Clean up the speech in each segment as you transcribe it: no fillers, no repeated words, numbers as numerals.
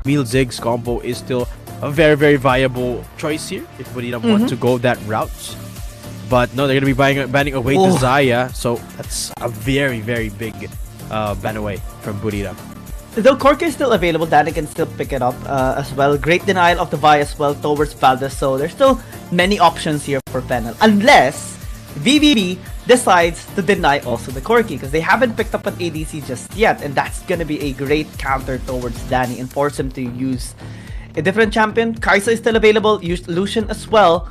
Meal Ziggs combo is still a very, very viable choice here if Buridam want to go that route. But no, they're going to be banning away to Xayah, so that's a very, very big ban away from Buridam. Though Corki is still available, Danny can still pick it up as well. Great denial of the Vi as well towards Valdez, so there's still many options here for Fennel. Unless VVB decides to deny also the Corki, because they haven't picked up an ADC just yet, and that's gonna be a great counter towards Danny and force him to use a different champion. Kai'Sa is still available, use Lucian as well,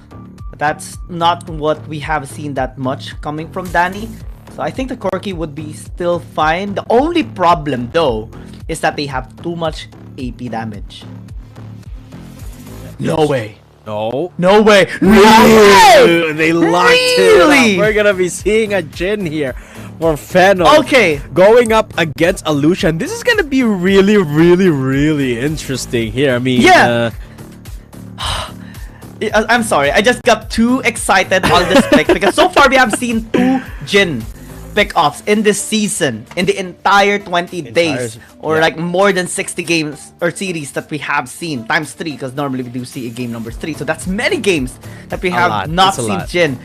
but that's not what we have seen that much coming from Danny. So I think the Corki would be still fine. The only problem though is that they have too much AP damage. No way. No. No way. Really? They locked it up. We're gonna be seeing a Jhin here for Fennel. Okay. Going up against a Lucian. This is gonna be really, really, really interesting here. I mean, yeah. I'm sorry. I just got too excited on this pick because so far we have seen 2 Jhin pick-offs in this season, in the entire 20 days, or like more than 60 games or series that we have seen, times 3, because normally we do see a game number 3, so that's many games that we have not seen Jhin.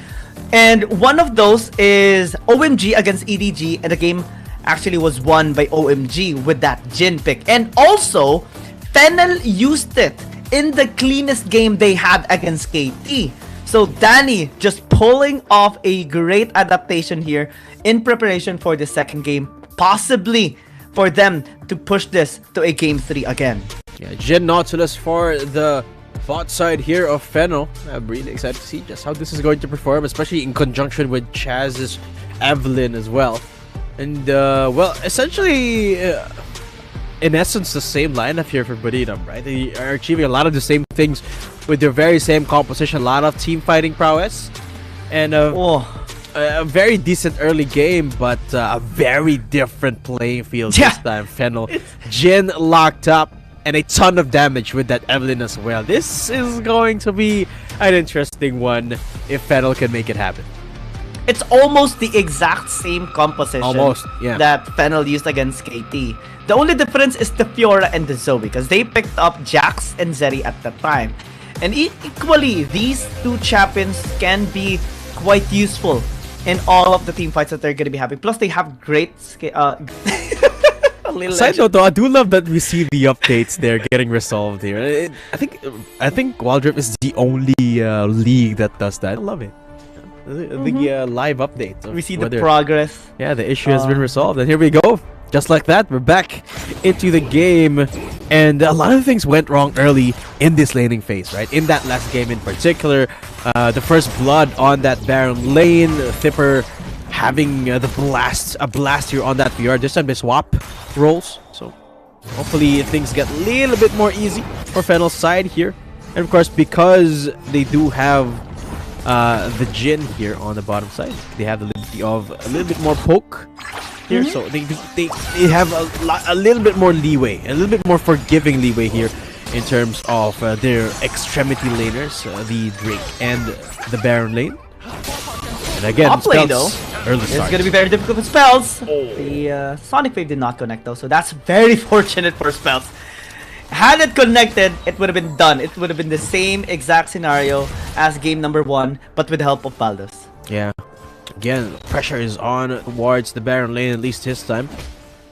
And one of those is OMG against EDG, and the game actually was won by OMG with that Jhin pick. And also, Fennel used it in the cleanest game they had against KT. So Danny just pulling off a great adaptation here in preparation for the second game, possibly for them to push this to a game 3 again. Yeah, Jhin Nautilus for the bot side here of Fennel. I'm really excited to see just how this is going to perform, especially in conjunction with Chaz's Evelyn as well. And well, essentially in essence the same lineup here for Buridam, right? They are achieving a lot of the same things with their very same composition, a lot of team fighting prowess, and a very decent early game, but a very different playing field this time. Fennel, Jhin locked up, and a ton of damage with that Evelyn as well. This is going to be an interesting one if Fennel can make it happen. It's almost the exact same composition that Fennel used against KT. The only difference is the Fiora and the Zoe, because they picked up Jax and Zeri at the time. And equally, these 2 champions can be quite useful in all of the team fights that they're going to be having. Plus, they have great Side note though, I do love that we see the updates there getting resolved here. I think Wild Rift is the only league that does that. I love it. The live update. We see the progress. Yeah, the issue has been resolved, and here we go. Just like that, we're back into the game, and a lot of things went wrong early in this laning phase, right? In that last game in particular, the first blood on that Baron lane, Thipper having a blast here on that VR. This time they swap roles, so hopefully things get a little bit more easy for Fennel's side here. And of course, because they do have the Jhin here on the bottom side, they have the liberty of a little bit more poke here, so they have a little bit more leeway, a little bit more forgiving leeway here in terms of their extremity laners, the Drake and the Baron lane. And again, Outplay though, early start. It's gonna be very difficult with spells. The Sonic Wave did not connect though, so that's very fortunate for spells. Had it connected, it would have been done. It would have been the same exact scenario as game number 1, but with the help of Valdez. Yeah. Again, pressure is on towards the Baron lane, at least this time.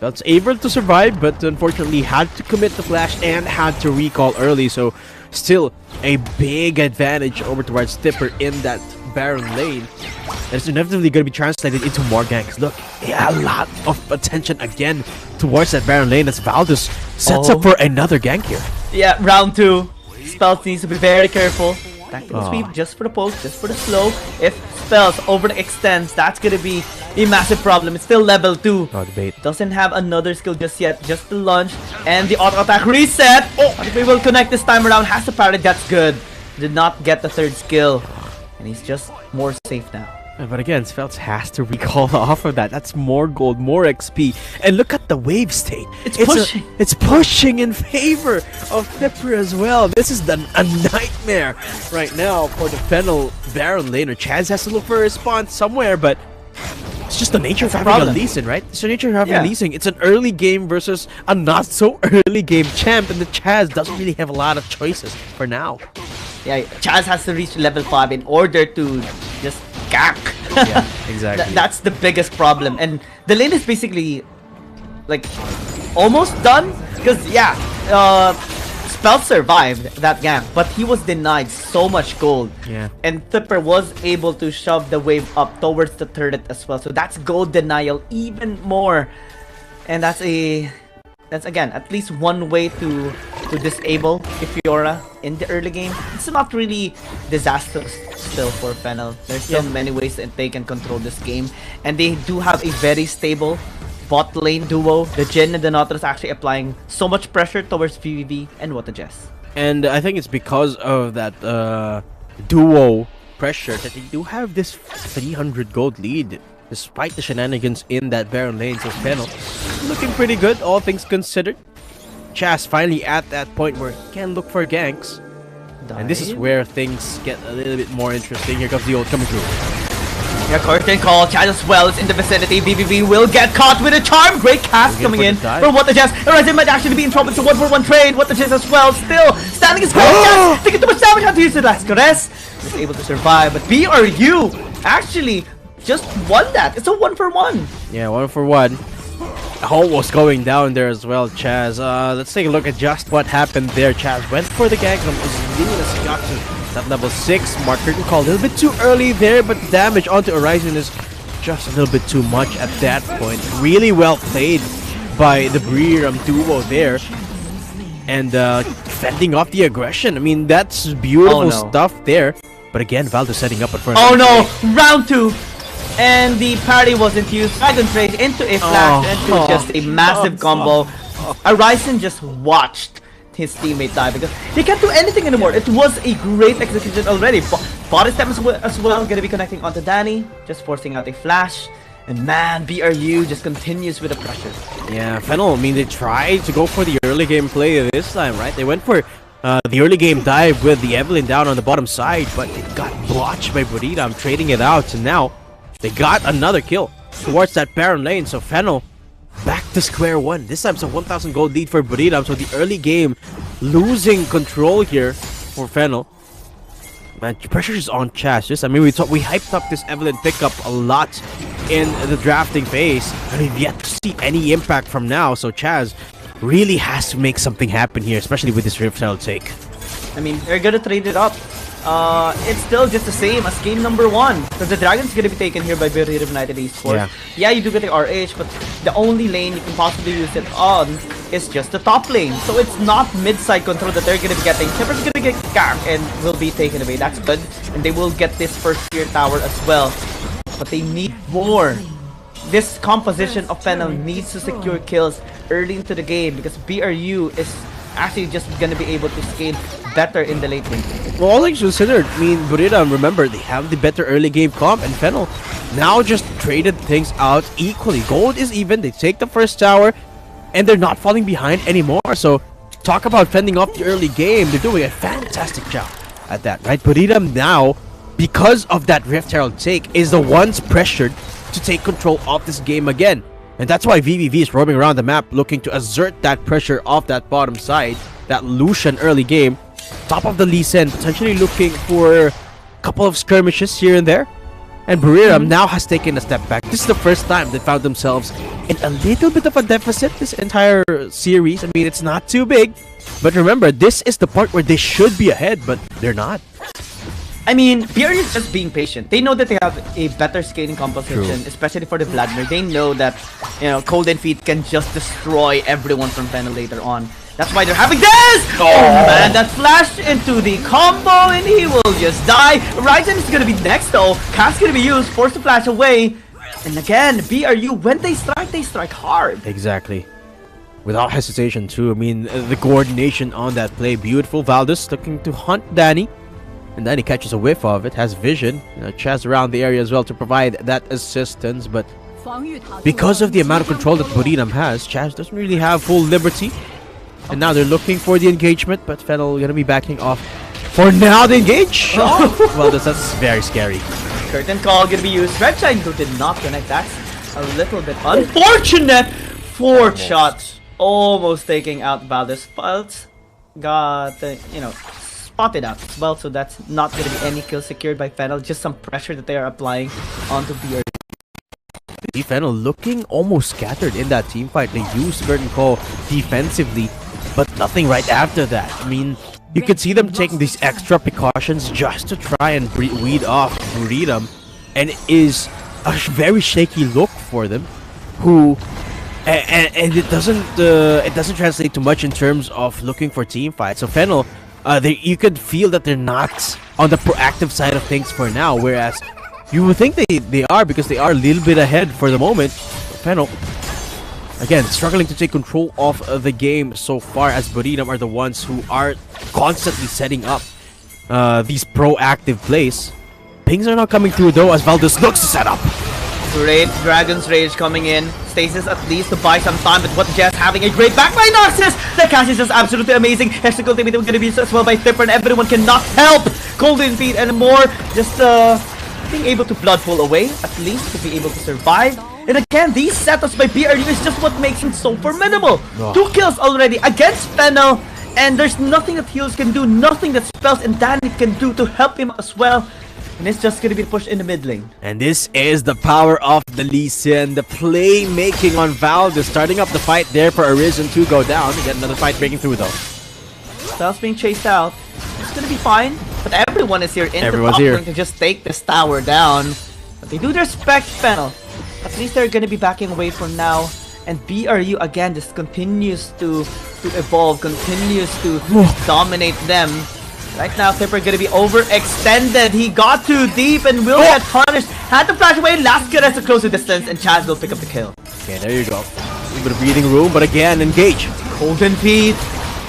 That's able to survive, but unfortunately had to commit the flash and had to recall early. So still a big advantage over towards Thipper in that Baron lane. And it's inevitably going to be translated into more ganks. Look, a lot of attention again towards that Baron lane as Valdez sets up for another gank here. Yeah, round 2. Spells needs to be very careful. Tactical sweep just for the poke, just for the slow. If Spells overextends, that's gonna be a massive problem. It's still level 2. Debate. Doesn't have another skill just yet. Just the launch and the auto attack reset. We will connect this time around. Has to parry. That's good. Did not get the 3rd skill, and he's just more safe now. But again, Spells has to recall off of that. That's more gold, more XP. And look at the wave state. It's pushing in favor of Thipper as well. This is a nightmare right now for the Fennel Baron laner. Chaz has to look for a response somewhere, but it's just the nature of That's a having a problem. Lee Sin, right? It's the nature of having Yeah. a Lee Sin. It's an early game versus a not so early game champ, and the Chaz doesn't really have a lot of choices for now. Yeah, Chaz has to reach level 5 in order to just gank. Yeah, exactly. That's the biggest problem. And the lane is basically like almost done. Because yeah, Spell survived that gank, but he was denied so much gold. Yeah. And Thipper was able to shove the wave up towards the turret as well. So that's gold denial even more. And that's again at least one way to disable Fiora in the early game. It's not really disastrous still for Fennel. There's still many ways that they can control this game, and they do have a very stable bot lane duo. The Jhin and the Nautilus actually applying so much pressure towards VVV and What a Jess. And I think it's because of that duo pressure that they do have this 300 gold lead, despite the shenanigans in that Baron lane. So Fennel looking pretty good, all things considered. Chaz finally at that point where he can look for ganks. And this is where things get a little bit more interesting. Here comes the ult coming through. Yeah, curtain call. Chaz as well is in the vicinity. BBB will get caught with a charm. Great cast coming in from What the Jess. Horizon might actually be in trouble. It's a 1-for-1 trade. What the Jess as well. Still standing his ground. Chaz taking too much damage. Have to use the last caress. Was able to survive, but BRU actually just won that. It's a 1-for-1. Yeah, 1-for-1. Almost going down there as well, Chaz. Let's take a look at just what happened there. Chaz went for the gank from Zenus, got to that level 6 mark. Curtain call a little bit too early there, but the damage onto Horizon is just a little bit too much at that point. Really well played by the BRU duo there. And fending off the aggression. I mean, that's beautiful stuff there. But again, Valdo setting up at first. Oh no! Round 2! And the parry wasn't used. Dragon trade into a flash into just a massive combo. Horizon just watched his teammate die because he can't do anything anymore. It was a great execution already. Body step as well, gonna be connecting onto Danny, just forcing out a flash. And man, BRU just continues with the pressure. Yeah, Fennel, I mean, they tried to go for the early game play this time, right? They went for the early game dive with the Evelyn down on the bottom side, but it got blotched by Bodhidam, trading it out, and now they got another kill towards that Baron lane. So Fennel back to square one. This time it's a 1,000 gold lead for Bodhidam. So the early game losing control here for Fennel. Man, the pressure is on Chaz. I mean, we hyped up this Evelyn pickup a lot in the drafting phase, and we've yet to see any impact from now. So Chaz really has to make something happen here, especially with this Rift Herald take. I mean, they're gonna trade it up. It's still just the same as game number 1, because the Dragon's gonna be taken here by BRU United Esports. Yeah, you do get the RH, but the only lane you can possibly use it on is just the top lane. So it's not mid-side control that they're gonna be getting. Tipper's gonna get ganked and will be taken away. That's good. And they will get this first tier tower as well. But they need more. This composition of Fennel needs to secure kills early into the game because BRU is actually just gonna be able to scale better in the late game. Well, all things considered, I mean, Burita, remember, they have the better early game comp, and Fennel now just traded things out equally. Gold is even, they take the first tower, and they're not falling behind anymore. So, talk about fending off the early game. They're doing a fantastic job at that, right? Burita now, because of that Rift Herald take, is the ones pressured to take control of this game again. And that's why VVV is roaming around the map looking to assert that pressure off that bottom side, that Lucian early game. Top of the Lee Sin, potentially looking for a couple of skirmishes here and there. And Buriram now has taken a step back. This is the first time they found themselves in a little bit of a deficit this entire series. I mean, it's not too big. But remember, this is the part where they should be ahead, but they're not. I mean, BRU is just being patient. They know that they have a better scaling composition, especially for the Vladimir. They know that, you know, Cold and Feet can just destroy everyone from Fennel later on. That's why they're having this! Oh man, that flash into the combo and he will just die. Ryzen is gonna be next though. Cast gonna be used, forced to flash away. And again, BRU, when they strike hard. Exactly. Without hesitation too. I mean, the coordination on that play, beautiful. Valdez looking to hunt Danny. And Danny catches a whiff of it, has vision. Chaz around the area as well to provide that assistance. But because of the amount of control that Burinam has, Chaz doesn't really have full liberty. And now they're looking for the engagement, but Fennel gonna be backing off for now the engage. Well, that's very scary. Curtain call gonna be used. Redshine who did not connect that. a little bit unfortunate. Fourth shot, almost taking out Valdez. But got, spotted out as well, so that's not going to be any kill secured by Fennel. Just some pressure that they are applying onto BRU. Fennel looking almost scattered in that team fight. They used Curtain Call defensively, but nothing right after that. I mean, you could see them taking these extra precautions just to try and weed off Freedom, and it is a very shaky look for them. And it doesn't translate to much in terms of looking for team fights. So Fennel, you could feel that they're not on the proactive side of things for now, whereas you would think they are, because they are a little bit ahead for the moment. Fennel, again, struggling to take control of the game so far, as Buridam are the ones who are constantly setting up these proactive plays. Pings are not coming through though, as Valdez looks to set up. Great Dragon's Rage coming in. Stasis at least to buy some time, but what Jess having a great back by Noxus! The cash is just absolutely amazing. Extra ultimate going to be used as well by Tipper, and everyone cannot help Golden Feet and more. Just being able to blood pull away, at least to be able to survive. And again, these setups by BRU is just what makes him so formidable. 2 kills already against Fennel, and there's nothing that heals can do, nothing that spells and Danny can do to help him as well. And it's just gonna be pushed in the mid lane. And this is the power of the Lee Sin. The playmaking on Valdez, starting up the fight there for Arisen to go down. Again, another fight breaking through though. Styles being chased out. It's gonna be fine. But everyone is here in Everyone's the top here lane to just take this tower down. But they do respect Fennel. At least they're gonna be backing away from now. And BRU again just continues to evolve, continues to dominate them. Right now, Tipper gonna be overextended. He got too deep and will get punished. Had to flash away. Last kid has to close the distance, and Chaz will pick up the kill. Okay, there you go. A little bit of breathing room, but again, engage. Golden Feet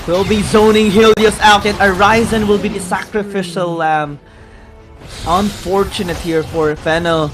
will be zoning Helios out, and Arisen will be the sacrificial lamb. Unfortunate here for Fennel.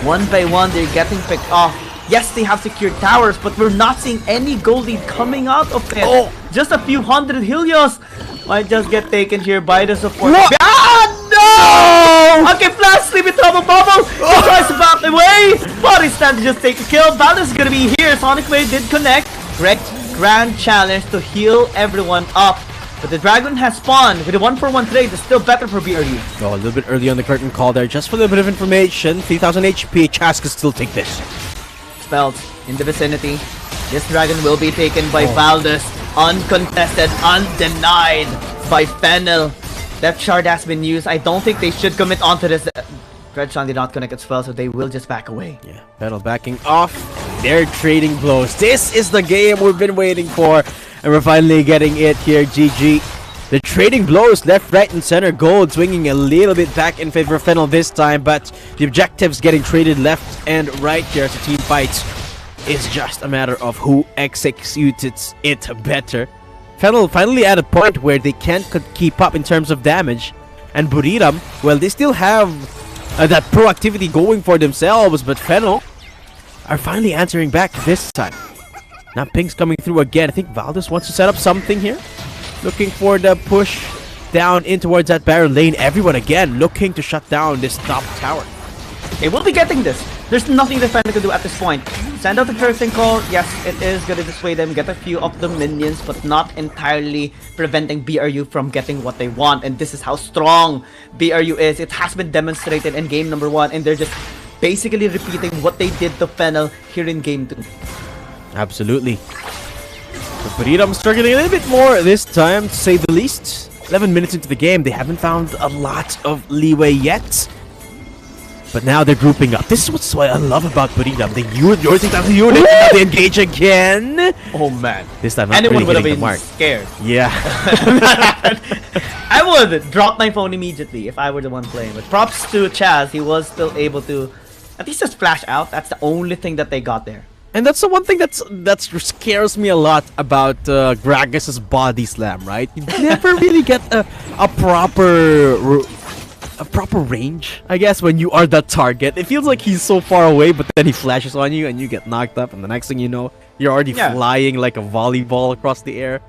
One by one, they're getting picked off. Yes, they have secured towers, but we're not seeing any gold lead coming out of it. Just a few hundred Helios might just get taken here by the support. Ah, no! Okay, Flash, Sleepy Trouble Bubble. He tries to back away, but he's trying to just take a kill. Valdez is gonna be here. Sonic Wave did connect. Correct grand challenge to heal everyone up. But the Dragon has spawned with a 1-for-1 trade. It's still better for BRU. Oh, a little bit early on the curtain call there. Just for a little bit of information, 3000 HP. Chaz can still take this. Spells in the vicinity. This Dragon will be taken by Valdez. Uncontested, undenied by Fennel. Death Shard has been used. I don't think they should commit onto this. Dreadshot did not connect as well, so they will just back away. Yeah, Fennel backing off. They're trading blows. This is the game we've been waiting for, and we're finally getting it here. GG. The trading blows left, right, and center. Gold swinging a little bit back in favor of Fennel this time, but the objectives getting traded left and right here as the team fights. It's just a matter of who executes it better. Fennel finally at a point where they can't keep up in terms of damage. And Buridam, well, they still have that proactivity going for themselves, but Fennel are finally answering back this time. Now Pink's coming through again. I think Valdez wants to set up something here. Looking for the push down in towards that Baron lane. Everyone again looking to shut down this top tower. They will be getting this. There's nothing the Fennel can do at this point. Send out the cursing call. Yes, it is going to dissuade them, get a few of the minions, but not entirely preventing BRU from getting what they want. And this is how strong BRU is. It has been demonstrated in game number 1, and they're just basically repeating what they did to Fennel here in game 2. Absolutely. But Buridam struggling a little bit more this time, to say the least. 11 minutes into the game, they haven't found a lot of leeway yet. But now they're grouping up. This is what I love about Buridam. They using that unit, now they engage again. Oh man. This time, anyone would have been been scared. Yeah. I would drop my phone immediately if I were the one playing. But props to Chaz, he was still able to at least just flash out. That's the only thing that they got there. And that's the one thing that scares me a lot about Gragas's body slam, right? You never really get a proper range, I guess, when you are the target. It feels like he's so far away, but then he flashes on you and you get knocked up, and the next thing you know, you're already flying like a volleyball across the air.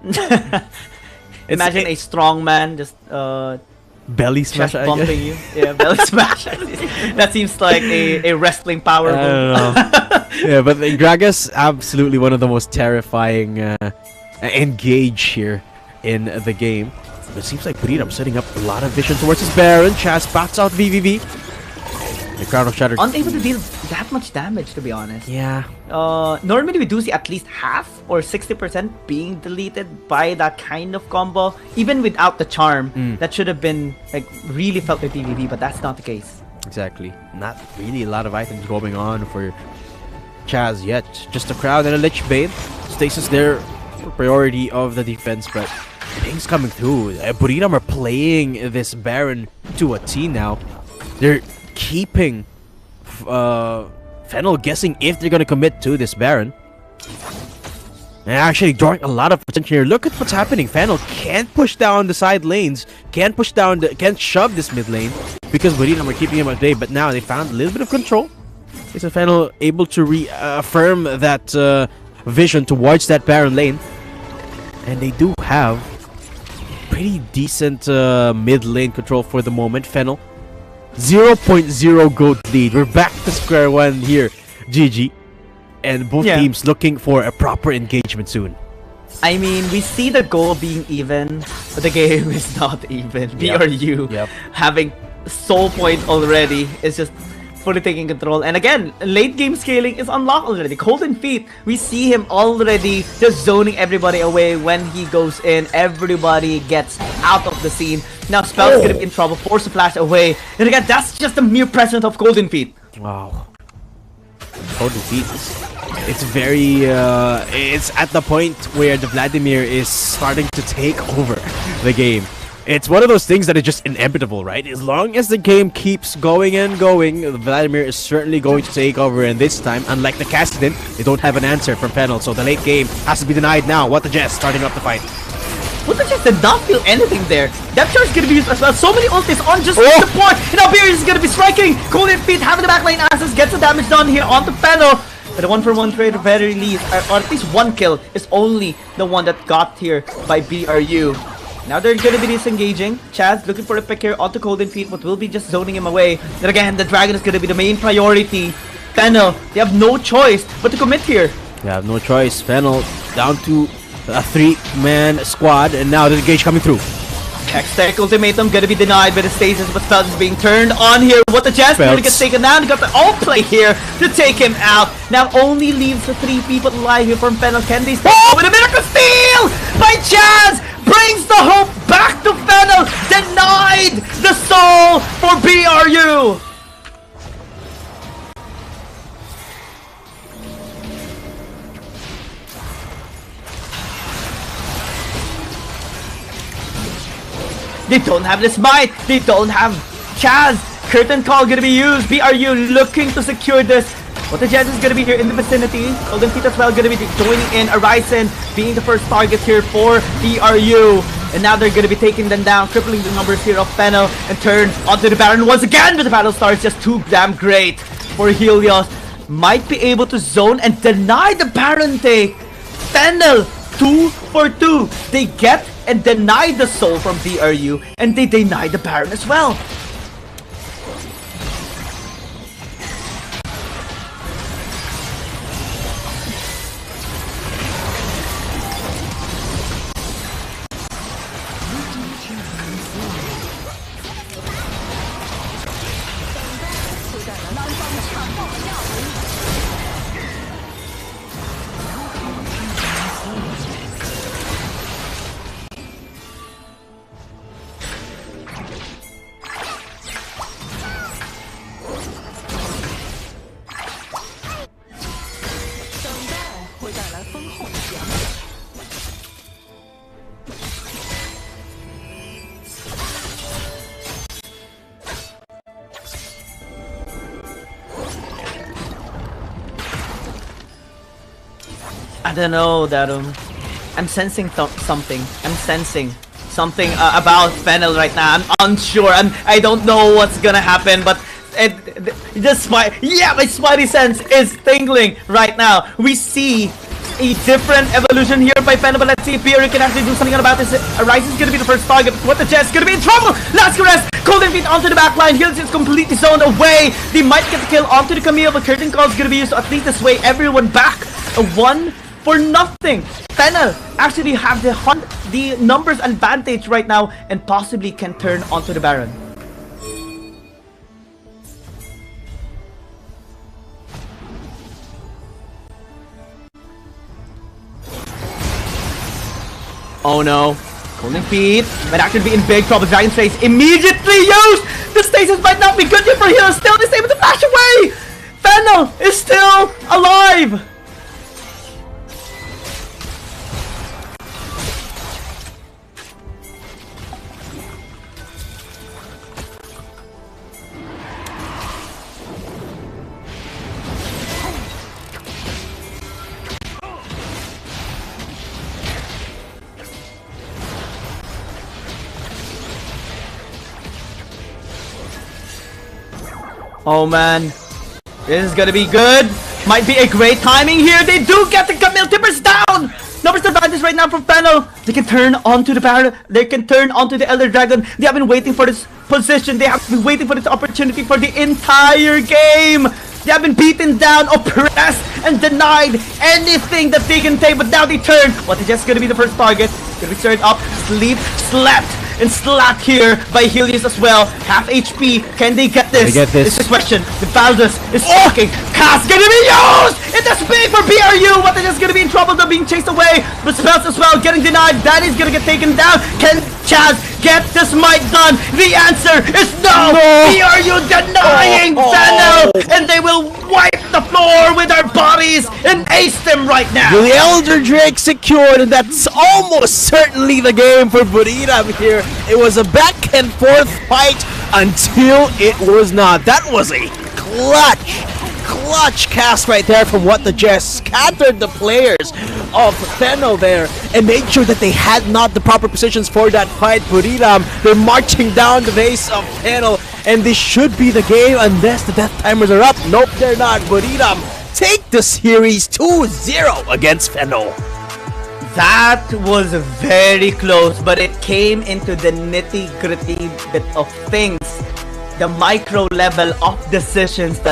Imagine a strong man just belly smash. Chest bumping you. Yeah, belly smash. That seems like a wrestling power move. I don't know. Yeah, but Gragas absolutely one of the most terrifying engage here in the game. It seems like Freedom setting up a lot of vision towards his Baron. Chaz bats out VVV. The Crown of Shatter. Unable to deal that much damage, to be honest. Yeah. Normally we do see at least half or 60% being deleted by that kind of combo. Even without the charm, that should have been like really felt with PvP, but that's not the case. Exactly. Not really a lot of items going on for Chaz yet. Just a crowd and a Lich Bane. Stasis there for priority of the defense, but things coming through. Buridam are playing this Baron to a T now. They're keeping Fennel guessing if they're gonna commit to this Baron. And actually drawing a lot of attention here. Look at what's happening. Fennel can't push down the side lanes, can't shove this mid lane because Buridam are keeping him at bay. But now they found a little bit of control. Is Fennel able to reaffirm that vision towards that Baron lane? And they do have pretty decent mid lane control for the moment. Fennel 0.0 gold lead. We're back to square one here, GG. And both teams looking for a proper engagement soon. I mean, we see the goal being even, but the game is not even. BRU having soul point already is just fully taking control. And again, late game scaling is unlocked already. Golden Feet, we see him already just zoning everybody away when he goes in. Everybody gets out of the scene. Now Spell's gonna be in trouble, force a flash away. And again, that's just the mere presence of Golden Feet. Wow. Golden Feet. It's very, it's at the point where the Vladimir is starting to take over the game. It's one of those things that is just inevitable, right? As long as the game keeps going and going, Vladimir is certainly going to take over. And this time, unlike the Kassadin, they don't have an answer from Fennel. So the late game has to be denied now. What the Jess starting up the fight. What the Jess did not feel anything there. Depth charge is going to be used as well. So many ultis on just support. And now BRU is going to be striking. Golden Feet having the backline access, gets the damage done here onto Fennel. But a 1-for-1 trade at very least, or at least one kill, is only the one that got here by BRU. Now they're going to be disengaging. Chaz looking for a pick here onto Golden Feet, but will be just zoning him away. Then again, the Dragon is going to be the main priority. Fennel, they have no choice but to commit here. They have no choice. Fennel down to a 3-man squad, and now the engage coming through. Hextech ultimatum gonna be denied by the stasis, but Spells is being turned on here. What the Jess gonna get taken down. Got the Outplay here to take him out. Now only leaves the 3 people alive here from Fennel. Can they stay? With a miracle steal by Chaz brings the hope back to Fennel. Denied the soul for BRU. They don't have the smite. They don't have Chaz. Curtain call gonna be used. BRU looking to secure this. But the Jazz is gonna be here in the vicinity. Golden Feet as well gonna be joining in. Arisen being the first target here for BRU. And now they're gonna be taking them down, crippling the numbers here of Fennel, and turn onto the Baron once again. But the battle star is just too damn great for Helios. Might be able to zone and deny the Baron take. Fennel 2 for 2. They get and deny the soul from BRU, and they deny the Baron as well. I don't know, Darum. I'm sensing something. I'm sensing something about Fennel right now. I'm unsure. I don't know what's gonna happen, but my spidey sense is tingling right now. We see a different evolution here by Fennel, but let's see if BRU can actually do something about this. Rise is gonna be the first target. What the Jets gonna be in trouble. Last caress. Golden Feet onto the back line. Heals is completely zoned away. They might get the kill onto the Camille, but Curtain Call is gonna be used to at least sway everyone back. A 1 for nothing. Fennel actually have the numbers advantage right now and possibly can turn onto the Baron. Oh no. Golden Feet might actually be in big trouble. Dragon's Face immediately used! The stasis might not be good here for healers. Still is able to flash away! Fennel is still alive! Oh man, this is gonna be good. Might be a great timing here. They do get the Camille Tippers down. Numbers advantage right now from Fennel. They can turn onto the Baron. They can turn onto the Elder Dragon. They have been waiting for this position. They have been waiting for this opportunity for the entire game. They have been beaten down, oppressed, and denied anything that they can take. But now they turn. What is just gonna be the first target? Gonna be stirred up, slept. And slapped here by Helios as well. Half HP. Can they get this? It's the question. The Baldus is fucking cast gonna be used! It is big for BRU. What is just gonna be in trouble? They're being chased away. But spells as well getting denied. That is gonna get taken down. Can Chaz get this might done? The answer is no! BRU denying Fennel! And they will wipe the floor with their bodies and ace them right now! The Elder Drake secured, and that's almost certainly the game for Burita here. It was a back and forth fight until it was not. That was a clutch cast right there from what the Jets scattered the players of Fennel there and made sure that they had not the proper positions for that fight. Buriram, they're marching down the base of Fennel, and this should be the game unless the death timers are up. Nope, they're not. Buriram take the series 2-0 against Fennel. That was very close, but it came into the nitty-gritty bit of things, the micro level of decisions that